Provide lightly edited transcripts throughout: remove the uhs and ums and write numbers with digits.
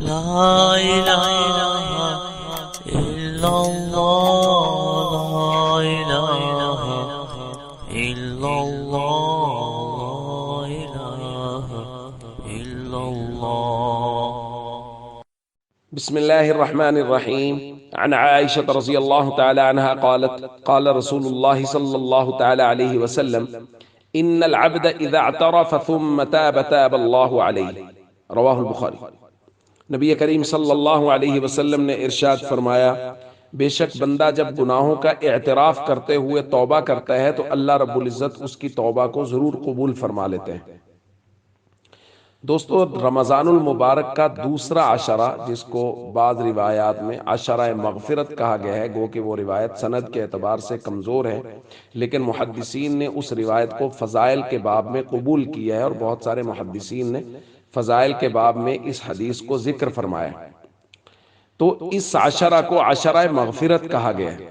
لا إله إلا الله لا إله إلا الله لا إله إلا الله. بسم الله الرحمن الرحيم. عن عائشة رضي الله تعالى عنها قالت قال رسول الله صلى الله تعالى عليه وسلم إن العبد إذا اعترف ثم تاب تاب الله عليه. رواہ البخاری. نبی کریم صلی اللہ علیہ وسلم نے ارشاد فرمایا، بے شک بندہ جب گناہوں کا اعتراف کرتے ہوئے توبہ کرتا ہے تو اللہ رب العزت اس کی توبہ کو ضرور قبول فرما لیتے ہیں۔ دوستو، رمضان المبارک کا دوسرا عشرہ، جس کو بعض روایات میں عشرہ مغفرت کہا گیا ہے، گو کہ وہ روایت سند کے اعتبار سے کمزور ہے، لیکن محدثین نے اس روایت کو فضائل کے باب میں قبول کیا ہے، اور بہت سارے محدثین نے فضائل کے باب میں اس حدیث کو ذکر فرمایا۔ تو اس عشرہ کو عشرہ مغفرت کہا گیا ہے۔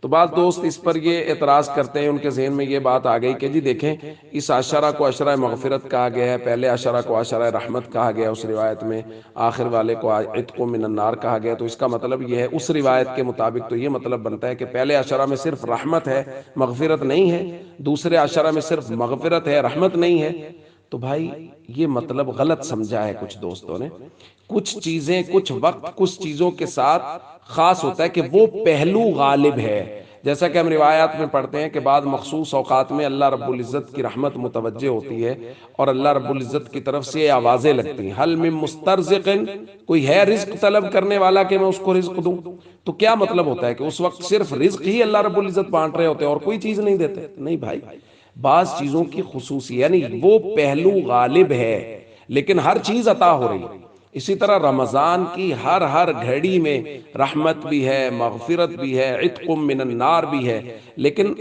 تو بعض دوست اس پر یہ اعتراض کرتے ہیں، ان کے ذہن میں یہ بات آ گئی کہ جی دیکھیں، اس عشرہ کو عشرہ مغفرت کہا گیا ہے، پہلے عشرہ کو عشرہ رحمت کہا گیا اس روایت میں، آخر والے کو عتق من النار کہا گیا، تو اس کا مطلب یہ ہے، اس روایت کے مطابق تو یہ مطلب بنتا ہے کہ پہلے عشرہ میں صرف رحمت ہے، مغفرت نہیں ہے، دوسرے عشرہ میں صرف مغفرت ہے، رحمت نہیں ہے۔ تو بھائی یہ مطلب غلط سمجھا ہے کچھ دوستوں نے۔ کچھ چیزیں کچھ وقت کچھ چیزوں کے ساتھ خاص ہوتا ہے کہ وہ پہلو غالب ہے، جیسا کہ ہم روایات میں پڑھتے ہیں کہ بعض مخصوص اوقات میں اللہ رب العزت کی رحمت متوجہ ہوتی ہے اور اللہ رب العزت کی طرف سے آوازیں لگتی ہیں، حل من مسترزق، کوئی ہے رزق طلب کرنے والا کہ میں اس کو رزق دوں؟ تو کیا مطلب ہوتا ہے کہ اس وقت صرف رزق ہی اللہ رب العزت بانٹ رہے ہوتے ہیں اور کوئی چیز نہیں دیتے؟ نہیں بھائی، بعض چیزوں کی خصوصی، یعنی وہ پہلو غالب ہے لیکن ہر چیز عطا ہو رہی ہے۔ اسی طرح رمضان کی ہر گھڑی میں رحمت بھی ہے، مغفرت بھی ہے، عتق من النار بھی ہے، لیکن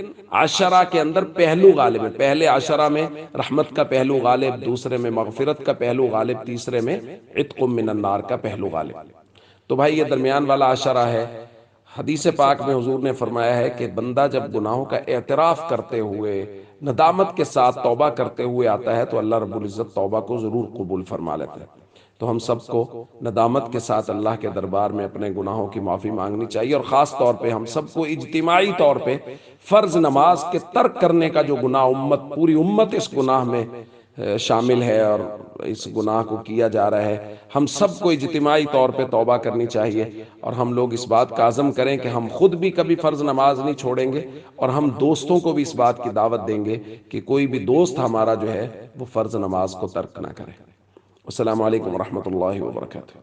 عشرہ کے اندر پہلو غالب ہے۔ پہلے عشرہ میں رحمت کا پہلو غالب، دوسرے میں مغفرت کا پہلو غالب، تیسرے میں عتق من النار کا پہلو غالب۔ تو بھائی یہ درمیان والا عشرہ ہے۔ حدیث پاک میں حضور نے فرمایا ہے کہ بندہ جب گناہوں کا اعتراف کرتے ہوئے ندامت کے ساتھ توبہ کرتے ہوئے آتا ہے تو اللہ رب العزت توبہ کو ضرور قبول فرما لیتا ہے۔ تو ہم سب کو ندامت کے ساتھ اللہ کے دربار میں اپنے گناہوں کی معافی مانگنی چاہیے، اور خاص طور پہ ہم سب کو اجتماعی طور پہ فرض نماز کے ترک کرنے کا جو گناہ، پوری امت اس گناہ میں شامل ہے اور اس گناہ کو کیا جا رہا ہے، ہم سب کو اجتماعی طور پہ توبہ کرنی چاہیے، اور ہم لوگ اس بات کا عزم کریں کہ ہم خود بھی کبھی فرض نماز نہیں چھوڑیں گے، اور ہم دوستوں کو بھی اس بات کی دعوت دیں گے کہ کوئی بھی دوست ہمارا جو ہے وہ فرض نماز کو ترک نہ کرے۔ السلام علیکم ورحمۃ اللہ وبرکاتہ۔